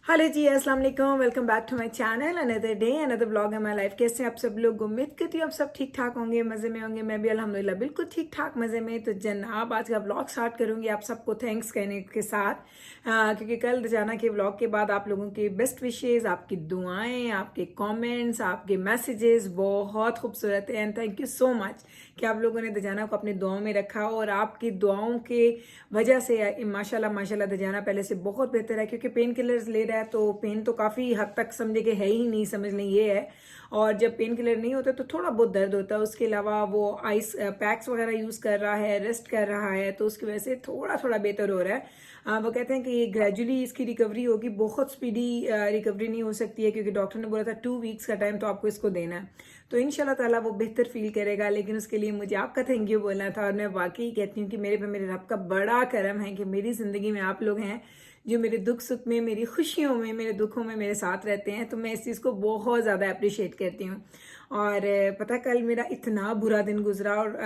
Hello ji, अस्सलाम वालेकुम। Welcome back to my channel. Another day another blog है my life. कैसे हैं आप सब लोग? उम्मीद करती हूँ आप सब ठीक ठाक होंगे, मज़े में होंगे। मैं भी अल्हम्दुलिल्लाह बिल्कुल ठीक ठाक मज़े में। तो जनाब आज का ब्लॉग स्टार्ट करूँगी आप सबको थैंक्स कहने के साथ, क्योंकि कल जाना के ब्लॉग के बाद आप लोगों की बेस्ट विशेज़, आपकी दुआएँ, आपके कॉमेंट्स, आपके मैसेजेस बहुत खूबसूरत हैं। And thank you so much कि आप लोगों ने दजाना को अपनी दुआओं में रखा, और आपकी दुआओं के वजह से माशाल्लाह माशाल्लाह दजाना पहले से बहुत बेहतर है। क्योंकि पेन किलर्स ले रहा है तो पेन तो काफ़ी हद तक समझे कि है ही नहीं, समझ लें ये है। और जब पेन किलर नहीं होता तो थोड़ा बहुत दर्द होता है। उसके अलावा वो आइस पैक्स वगैरह यूज़ कर रहा है, रेस्ट कर रहा है, तो उसकी वजह से थोड़ा थोड़ा बेहतर हो रहा है। वो कहते हैं कि ग्रेजुअली इसकी रिकवरी होगी, बहुत स्पीडी रिकवरी नहीं हो सकती है, क्योंकि डॉक्टर ने बोला था 2 वीक्स का टाइम तो आपको इसको देना है। तो इंशाल्लाह ताला वो बेहतर फील करेगा। लेकिन उसके लिए मुझे आपका थैंक यू बोलना था, और मैं वाकई कहती हूँ कि मेरे पे मेरे रब का बड़ा करम है कि मेरी ज़िंदगी में आप लोग हैं जो मेरे दुख सुख में, मेरी खुशियों में, मेरे दुखों में मेरे साथ रहते हैं। तो मैं इस चीज़ को बहुत ज़्यादा अप्रिशिएट करती हूँ। और पता कल मेरा इतना बुरा दिन गुजरा, और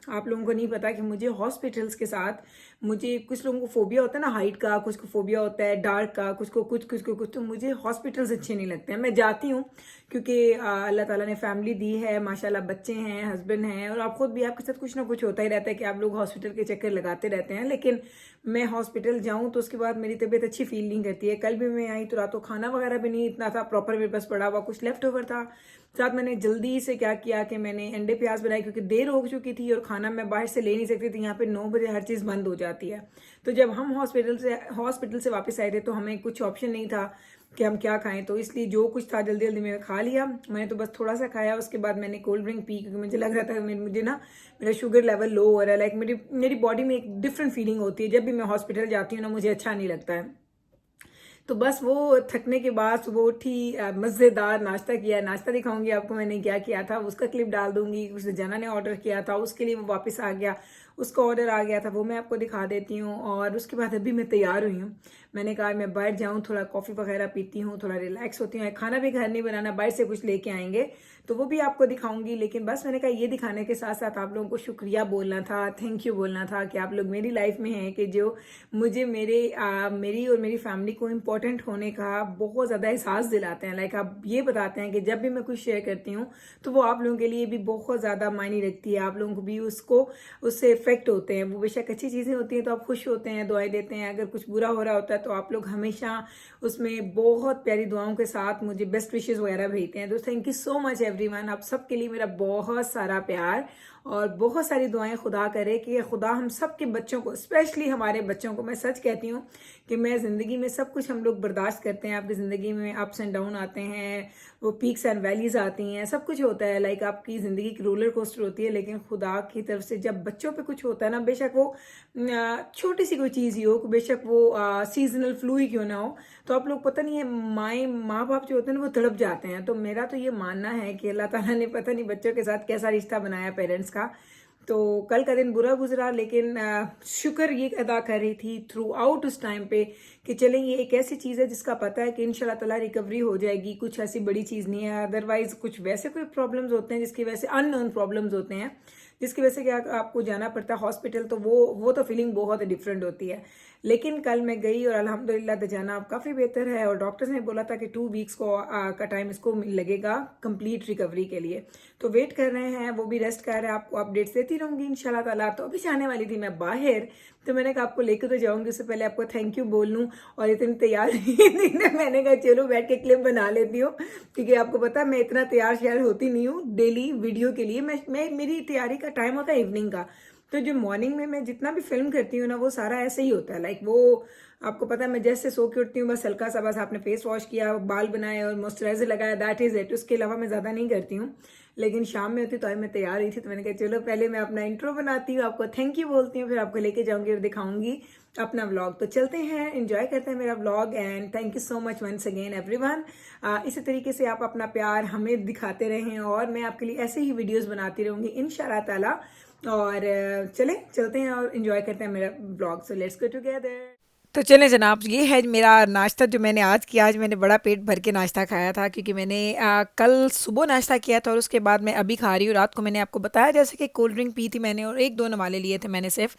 आप लोगों को नहीं पता कि मुझे हॉस्पिटल्स के साथ, मुझे कुछ लोगों को फोबिया होता है ना हाइट का, कुछ को फोबिया होता है डार्क का, कुछ को कुछ। तो मुझे हॉस्पिटल्स अच्छे नहीं लगते हैं। मैं जाती हूँ क्योंकि अल्लाह ताला ने फैमिली दी है, माशाल्लाह बच्चे हैं, हस्बैंड हैं, और आप खुद भी, आपके साथ कुछ ना कुछ होता ही रहता है कि आप लोग हॉस्पिटल के चक्कर लगाते रहते हैं। लेकिन मैं हॉस्पिटल जाऊं तो उसके बाद मेरी तबीयत अच्छी फील नहीं करती है। कल भी मैं आई तो रातों खाना वगैरह भी नहीं इतना था प्रॉपर, मेरे पास पड़ा हुआ कुछ लेफ्ट ओवर था। साथ मैंने जल्दी से क्या किया कि मैंने अंडे प्याज बनाए, क्योंकि देर हो चुकी थी और खाना मैं बाहर से ले नहीं सकती थी। यहाँ पे 9 बजे हर चीज़ बंद हो जाती है। तो जब हम हॉस्पिटल से वापस आए थे तो हमें कुछ ऑप्शन नहीं था कि हम क्या खाएं। तो इसलिए जो कुछ था जल्दी जल्दी में खा लिया। मैंने तो बस थोड़ा सा खाया, उसके बाद मैंने कोल्ड ड्रिंक पी, क्योंकि मुझे लग रहा था मुझे ना मेरा शुगर लेवल लो हो रहा है। लाइक मेरी बॉडी में एक डिफरेंट फीलिंग होती है जब भी मैं हॉस्पिटल जाती हूँ ना, मुझे अच्छा नहीं लगता है। तो बस वो थकने के बाद सुबह उठी, मज़ेदार नाश्ता किया। नाश्ता दिखाऊंगी आपको मैंने क्या किया था, उसका क्लिप डाल दूंगी। कुछ जना ने ऑर्डर किया था, उसके लिए वो वापस आ गया, उसका ऑर्डर आ गया था, वो मैं आपको दिखा देती हूँ। और उसके बाद अभी मैं तैयार हुई हूँ। मैंने कहा मैं बाहर जाऊँ, थोड़ा कॉफ़ी वगैरह पीती हूँ, थोड़ा रिलैक्स होती हूँ। खाना भी घर नहीं बनाना, बाहर से कुछ लेके आएंगे, तो वो भी आपको दिखाऊंगी। लेकिन बस मैंने कहा ये दिखाने के साथ साथ आप लोगों को शुक्रिया बोलना था, थैंक यू बोलना था कि आप लोग मेरी लाइफ में हैं, कि जो मुझे मेरी और मेरी फैमिली को इम्पोर्टेंट होने का बहुत ज़्यादा एहसास दिलाते हैं। लाइक आप ये बताते हैं कि जब भी मैं कुछ शेयर करती हूँ तो वो आप लोगों के लिए भी बहुत ज़्यादा मायने रखती है। आप लोगों को भी उससे इफेक्ट होते हैं। वो बेशक अच्छी चीज़ें होती हैं तो आप खुश होते हैं, दुआएं देते हैं। अगर कुछ बुरा हो रहा होता है तो आप लोग हमेशा उसमें बहुत प्यारी दुआओं के साथ मुझे बेस्ट विशेज़ वगैरह भेजते हैं। तो thank you so much everyone. आप सबके लिए मेरा बहुत सारा प्यार और बहुत सारी दुआएं। खुदा करे कि खुदा हम सब के बच्चों को, स्पेशली हमारे बच्चों को, मैं सच कहती हूँ कि मैं ज़िंदगी में सब कुछ हम लोग बर्दाश्त करते हैं। आपकी ज़िंदगी में अप्स एंड डाउन आते हैं, वो पीक्स एंड वैलीज आती हैं, सब कुछ होता है। लाइक आपकी ज़िंदगी की रोलर कोस्टर होती है। लेकिन खुदा की तरफ से जब बच्चों पे कुछ होता है ना, बेशक वो छोटी सी कोई चीज़ ही हो, बेशक वो सीजनल फ्लू ही क्यों ना हो, तो आप लोग पता नहीं है माँ बाप जो होते हैं ना वो तड़प जाते हैं। तो मेरा तो ये मानना है कि अल्लाह ताला ने पता नहीं बच्चों के साथ कैसा रिश्ता बनाया पेरेंट्स का। तो कल का दिन बुरा गुजरा, लेकिन शुक्र ये अदा कर रही थी थ्रू आउट उस टाइम पे कि चलें ये एक ऐसी चीज़ है जिसका पता है कि इंशाल्लाह ताला रिकवरी हो जाएगी। कुछ ऐसी बड़ी चीज़ नहीं है। अदरवाइज कुछ वैसे कोई प्रॉब्लम्स होते हैं जिसकी वजह से, अननोन प्रॉब्लम्स होते हैं जिसकी वजह से क्या आपको जाना पड़ता है हॉस्पिटल, तो वो तो फीलिंग बहुत डिफरेंट होती है। लेकिन कल मैं गई और अल्हम्दुलिल्लाह दजाना अब काफ़ी बेहतर है। और डॉक्टर्स ने बोला था कि 2 वीक्स का टाइम इसको लगेगा कंप्लीट रिकवरी के लिए। तो वेट कर रहे हैं, वो भी रेस्ट कर रहे हैं। आपको अपडेट्स देती रहूंगी इंशाल्लाह ताला। तो अभी जाने वाली थी मैं बाहर, तो मैंने कहा आपको लेकर तो जाऊंगी, उससे पहले आपको थैंक यू बोल लूँ। और इतनी तैयार थी ना, मैंने कहा चलो बैठ के क्लिप बना लेती हूँ, क्योंकि आपको पता है मैं इतना तैयार श्यार होती नहीं हूँ डेली वीडियो के लिए। मैं मेरी तैयारी का टाइम होता है इवनिंग का। तो जो मॉर्निंग में मैं जितना भी फिल्म करती हूँ ना, वो सारा ऐसे ही होता है। लाइक वो आपको पता है मैं जैसे सो के उठती हूँ, बस हल्का सा, बस आपने फेस वॉश किया, बाल बनाए और मॉइस्चराइजर लगाया, दैट इज इट। उसके अलावा मैं ज़्यादा नहीं करती हूँ। लेकिन शाम में होती तो आज मैं तैयार ही थी, तो मैंने कहा चलो पहले मैं अपना इंट्रो बनाती हूँ, आपको थैंक यू बोलती हूँ, फिर आपको लेके जाऊंगी और दिखाऊंगी अपना व्लॉग। तो चलते हैं, एंजॉय करते हैं मेरा vlog. And thank you so much once again everyone. इसी तरीके से आप अपना प्यार हमें दिखाते रहें और मैं आपके लिए ऐसे ही वीडियोस बनाती रहूंगी इंशाल्लाह ताला। और चलते हैं और एंजॉय करते हैं मेरा blog. So let's go together. तो चलें जनाब, ये है मेरा नाश्ता जो मैंने आज किया। आज मैंने बड़ा पेट भर के नाश्ता खाया था, क्योंकि मैंने कल सुबह नाश्ता किया था और उसके बाद मैं अभी खा रही हूँ। रात को मैंने आपको बताया जैसे कि कोल्ड ड्रिंक पी थी मैंने, और एक दो नवाले लिए थे मैंने सिर्फ।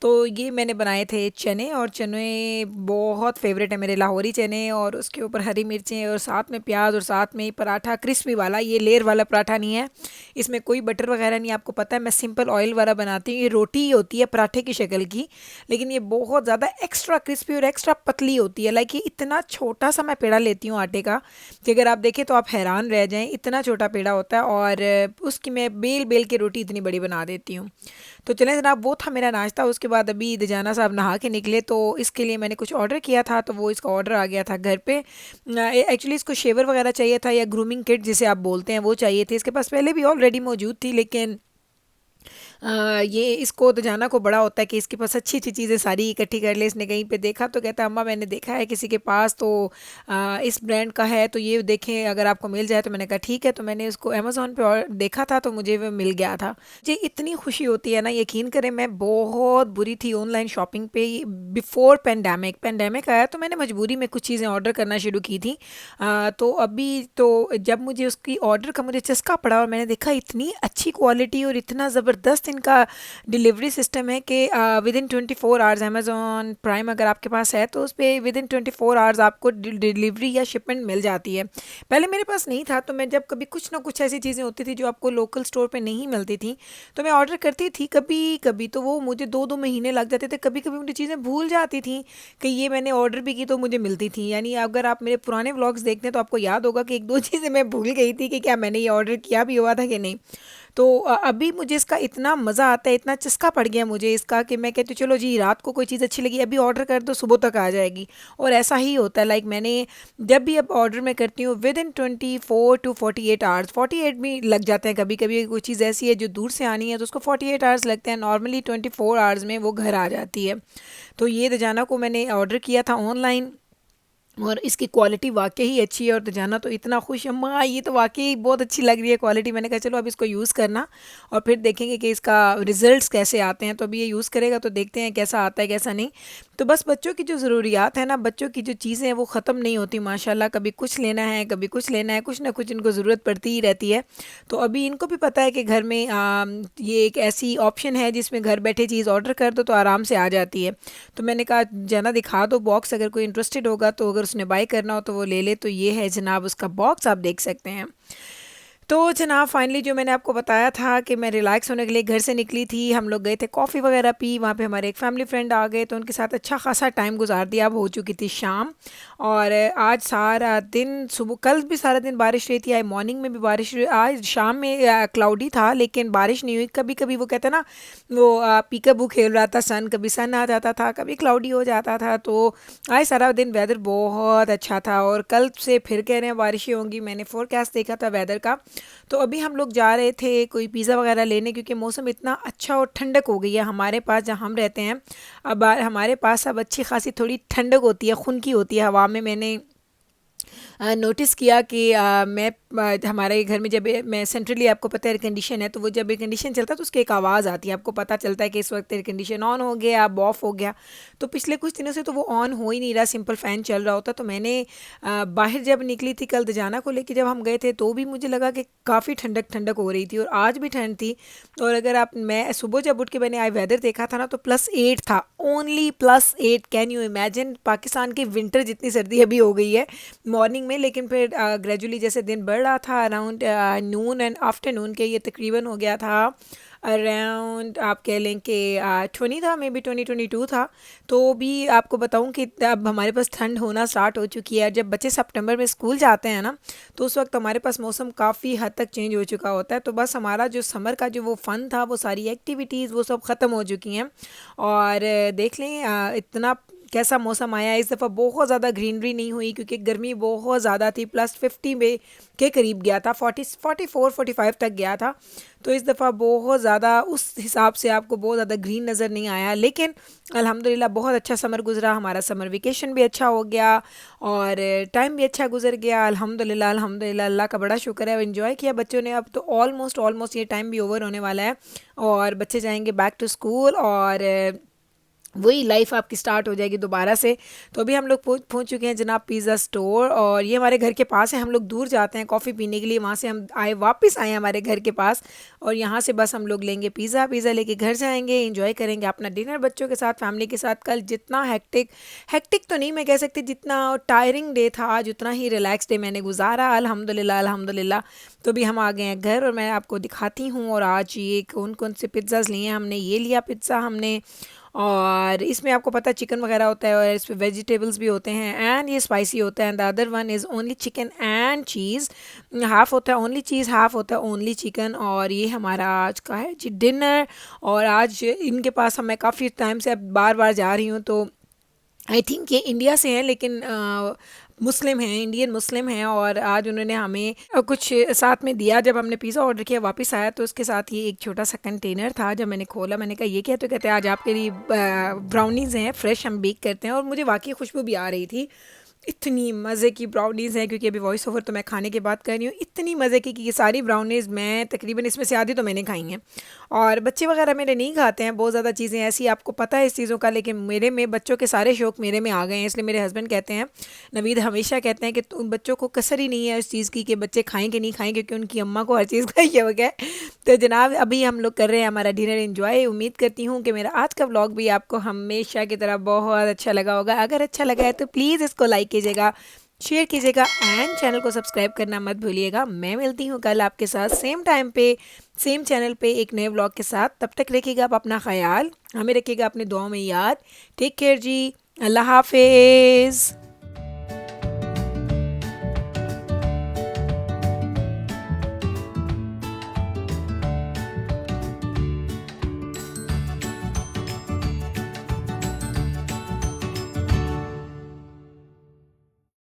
तो ये मैंने बनाए थे चने, और चने बहुत फेवरेट है मेरे, लाहौरी चने, और उसके ऊपर हरी मिर्चें और साथ में प्याज, और साथ में पराठा क्रिस्पी वाला, ये लेयर वाला पराठा नहीं है, इसमें कोई बटर वगैरह नहीं। आपको पता है मैं सिंपल ऑयल वाला बनाती हूँ। ये रोटी ही होती है पराठे की शक्ल की, लेकिन ये बहुत ज़्यादा एक्स्ट्रा क्रिस्पी और एक्स्ट्रा पतली होती है। लाइक ये इतना छोटा सा मैं पेड़ा लेती हूँ आटे का कि अगर आप देखें तो आप हैरान रह जाएं, इतना छोटा पेड़ा होता है, और उसकी मैं बेल बेल के रोटी इतनी बड़ी बना देती हूँ। तो चलें जनाब, वो था मेरा नाश्ता। उसके बाद अभी दजाना साहब नहा के निकले, तो इसके लिए मैंने कुछ ऑर्डर किया था, तो वो इसका ऑर्डर आ गया था घर पे। एक्चुअली इसको शेवर वगैरह चाहिए था, या ग्रूमिंग किट जिसे आप बोलते हैं, वो चाहिए थे। इसके पास पहले भी ऑलरेडी मौजूद थी, लेकिन ये इसको तो जाना को बड़ा होता है कि इसके पास अच्छी अच्छी चीज़ें सारी इकट्ठी कर ले। इसने कहीं पे देखा तो कहता है अम्मा मैंने देखा है किसी के पास, तो इस ब्रांड का है, तो ये देखें अगर आपको मिल जाए। तो मैंने कहा ठीक है। तो मैंने इसको अमेज़ोन पे और देखा था, तो मुझे वो मिल गया था। मुझे इतनी खुशी होती है ना, यकीन करें मैं बहुत बुरी थी ऑनलाइन शॉपिंग पे बिफोर पेंडेमिक। पेंडेमिक आया तो मैंने मजबूरी में कुछ चीज़ें ऑर्डर करना शुरू की थी। तो अभी तो जब मुझे उसकी ऑर्डर का मुझे चस्का पड़ा, और मैंने देखा इतनी अच्छी क्वालिटी और इतना ज़बरदस्त इनका डिलीवरी सिस्टम है कि with in 24 hours, Amazon prime अगर आपके पास है तो उस पर विद इन 24 आवर्स आपको डिलीवरी या शिपमेंट मिल जाती है। पहले मेरे पास नहीं था, तो मैं जब कभी कुछ ना कुछ ऐसी चीज़ें होती थी जो आपको लोकल स्टोर पे नहीं मिलती थी, तो मैं ऑर्डर करती थी। कभी कभी तो वो मुझे 2-2 महीने लग जाते थे, कभी कभी मुझे चीज़ें भूल जाती थी कि ये मैंने ऑर्डर भी की तो मुझे मिलती थी। यानी अगर आप मेरे पुराने व्लॉग्स देखते हैं तो आपको याद होगा कि एक दो चीज़ें मैं भूल गई थी कि क्या मैंने ये ऑर्डर किया भी हुआ था कि नहीं। तो अभी मुझे इसका इतना मज़ा आता है, इतना चस्का पड़ गया मुझे इसका, कि मैं कहती हूँ चलो जी रात को कोई चीज़ अच्छी लगी अभी ऑर्डर कर दो, सुबह तक आ जाएगी। और ऐसा ही होता है। लाइक मैंने जब भी अब ऑर्डर मैं करती हूँ विद इन 24 to 48 आवर्स, 48 भी लग जाते हैं कभी कभी। कोई चीज़ ऐसी है जो दूर से आनी है तो उसको 48 आवर्स लगते हैं, नॉर्मली 24 आवर्स में वो घर आ जाती है। तो ये दजाना को मैंने ऑर्डर किया था ऑनलाइन, और इसकी क्वालिटी वाकई ही अच्छी है। और जाना तो इतना खुश, अम्मा ये तो वाकई बहुत अच्छी लग रही है क्वालिटी। मैंने कहा चलो अब इसको यूज़ करना, और फिर देखेंगे कि इसका रिजल्ट्स कैसे आते हैं। तो अभी ये यूज़ करेगा तो देखते हैं कैसा आता है कैसा नहीं। तो बस बच्चों की जो ज़रूरियात है ना, बच्चों की जो चीज़ें हैं वो ख़त्म नहीं होती माशाल्लाह। कभी कुछ लेना है, कभी कुछ लेना है, कुछ ना कुछ इनको ज़रूरत पड़ती ही रहती है। तो अभी इनको भी पता है कि घर में ये एक ऐसी ऑप्शन है जिसमें घर बैठे चीज़ ऑर्डर कर दो तो आराम से आ जाती है। तो मैंने कहा जाना दिखा दो बॉक्स, अगर कोई इंटरेस्टेड होगा तो अगर उसने बाय करना हो तो वो ले ले। तो ये है जनाब उसका बॉक्स, आप देख सकते हैं। तो जनाब फाइनली जो मैंने आपको बताया था कि मैं रिलैक्स होने के लिए घर से निकली थी, हम लोग गए थे कॉफ़ी वगैरह पी, वहाँ पे हमारे एक फैमिली फ्रेंड आ गए तो उनके साथ अच्छा खासा टाइम गुजार दिया। अब हो चुकी थी शाम, और आज सारा दिन, सुबह कल भी सारा दिन बारिश रही थी, आज मॉर्निंग में भी बारिश रही, आज शाम में क्लाउडी था लेकिन बारिश नहीं हुई। कभी कभी वो कहते हैं ना, वो पीकाबू खेल रहा था सन, कभी सन आ जाता था कभी क्लाउडी हो जाता था। तो आज सारा दिन वेदर बहुत अच्छा था, और कल से फिर कह रहे हैं बारिशें होंगी। मैंने फोरकास्ट देखा था वेदर का। तो अभी हम लोग जा रहे थे कोई पिज़्ज़ा वगैरह लेने, क्योंकि मौसम इतना अच्छा और ठंडक हो गई है हमारे पास जहाँ हम रहते हैं। अब हमारे पास अब अच्छी खासी थोड़ी ठंडक होती है, खुनकी होती है हवा में। मैंने नोटिस किया कि हमारे घर में जब मैं सेंट्रली, आपको पता है एयर कंडीशन है, तो वो जब एयर कंडीशन चलता है तो उसकी एक आवाज़ आती है, आपको पता चलता है कि इस वक्त एयर कंडीशन ऑन हो गया, अब ऑफ हो गया। तो पिछले कुछ दिनों से तो वो ऑन हो ही नहीं रहा, सिंपल फ़ैन चल रहा होता। तो मैंने बाहर जब निकली थी कल दजाना को लेके, जब हम गए थे तो भी मुझे लगा कि काफ़ी ठंडक ठंडक हो रही थी, और आज भी ठंड थी। और अगर आप, मैं सुबह जब उठ के मैंने आज वेदर देखा था ना तो +8 था, only +8। Can you imagine, Pakistan की विंटर जितनी सर्दी अभी हो गई है मॉर्निंग में। लेकिन फिर ग्रेजुअली जैसे दिन बढ़ रहा था, अराउंड नून एंड आफ्टरनून के, ये तकरीबन हो गया था अराउंड, आप कह लें कि 20 था, मे बी 20-22 था। तो भी आपको बताऊं कि अब हमारे पास ठंड होना स्टार्ट हो चुकी है। जब बच्चे सितंबर में स्कूल जाते हैं ना, तो उस वक्त हमारे पास मौसम काफ़ी हद तक चेंज हो चुका होता है। तो बस हमारा जो समर का जो वो फ़न था, वो सारी एक्टिविटीज़ वो सब ख़त्म हो चुकी हैं। और देख लें इतना कैसा मौसम आया इस दफ़ा। बहुत ज़्यादा ग्रीनरी नहीं हुई क्योंकि गर्मी बहुत ज़्यादा थी, +50 में के करीब गया था, 44-45 तक गया था। तो इस दफ़ा बहुत ज़्यादा उस हिसाब से आपको बहुत ज़्यादा ग्रीन नज़र नहीं आया। लेकिन अल्हम्दुलिल्लाह बहुत अच्छा समर गुजरा, हमारा समर वेकेशन भी अच्छा हो गया और टाइम भी अच्छा गुजर गया। अल्हम्दुलिल्लाह अल्हम्दुलिल्लाह, अल्लाह का बड़ा शुक्र है। एंजॉय किया बच्चों ने। अब तो ऑलमोस्ट ये टाइम भी ओवर होने वाला है और बच्चे जाएंगे बैक टू स्कूल। और वही लाइफ आपकी स्टार्ट हो जाएगी दोबारा से। तो अभी हम लोग पहुंच चुके हैं जनाब पिज़्ज़ा स्टोर, और ये हमारे घर के पास है। हम लोग दूर जाते हैं कॉफ़ी पीने के लिए, वहाँ से हम वापस आए हमारे घर के पास, और यहाँ से बस हम लोग लेंगे पिज़्ज़ा लेके घर जाएंगे, इंजॉय करेंगे अपना डिनर बच्चों के साथ, फैमिली के साथ। कल जितना हेक्टिक तो नहीं मैं कह सकती, जितना टायरिंग डे था आज, उतना ही रिलैक्स डे मैंने गुजारा, अल्हम्दुलिल्लाह अल्हम्दुलिल्लाह। तो अभी हम आ गए हैं घर, और मैं आपको दिखाती हूँ। और आज ये कौन कौन से पिज़्ज़ाज़ लिए हैं हमने। ये लिया पिज़्ज़ा हमने, और इसमें आपको पता है चिकन वगैरह होता है, और इसमें वेजिटेबल्स भी होते हैं, एंड ये स्पाइसी होता है। And the other one is only chicken and cheese, half होता है ओनली चीज़, हाफ़ होता है ओनली चिकन। और ये हमारा आज का है जी डिनर। और आज इनके पास मैं काफ़ी टाइम से अब बार बार जा रही हूँ, तो आई थिंक ये इंडिया से हैं, लेकिन मुस्लिम हैं, इंडियन मुस्लिम हैं। और आज उन्होंने हमें कुछ साथ में दिया। जब हमने पिज़्ज़ा ऑर्डर किया वापस आया, तो उसके साथ ये एक छोटा सा कंटेनर था। जब मैंने खोला, मैंने कहा ये क्या, तो कहते हैं आज आपके लिए ब्राउनीज़ हैं, फ्रेश हम बेक करते हैं। और मुझे वाकई खुशबू भी आ रही थी, इतनी मज़े की ब्राउनीज़ हैं, क्योंकि अभी वॉइस ओवर तो मैं खाने के बाद कर रही हूँ। इतनी मज़े की कि ये सारी ब्राउनीज़ मैं तकरीबन, इसमें से आधी तो मैंने खाई हैं, और बच्चे वगैरह मेरे नहीं खाते हैं बहुत ज़्यादा चीज़ें ऐसी, आपको पता है इस चीज़ों का। लेकिन मेरे में बच्चों के सारे शौक़ मेरे में आ गए हैं, इसलिए मेरे हस्बैंड कहते हैं, नवीद हमेशा कहते हैं कि तुम बच्चों को कसर ही नहीं है इस चीज़ की कि बच्चे खाएँ कि नहीं खाएँ, क्योंकि उनकी अम्मा को हर चीज़ का ये हो गया है। तो जनाब अभी हम लोग कर रहे हैं हमारा डिनर एंजॉय। उम्मीद करती हूँ कि मेरा आज का व्लॉग भी आपको हमेशा की तरह बहुत अच्छा लगा होगा। अगर अच्छा लगा है तो प्लीज़ इसको लाइक कीजिएगा, शेयर कीजिएगा, एंड चैनल को सब्सक्राइब करना मत भूलिएगा। मैं मिलती हूँ कल आपके साथ सेम टाइम पे, सेम चैनल पे, एक नए व्लॉग के साथ। तब तक रखिएगा आप अपना ख्याल, हमें रखिएगा अपनी दुआओं में याद। टेक केयर जी, अल्लाह हाफिज़।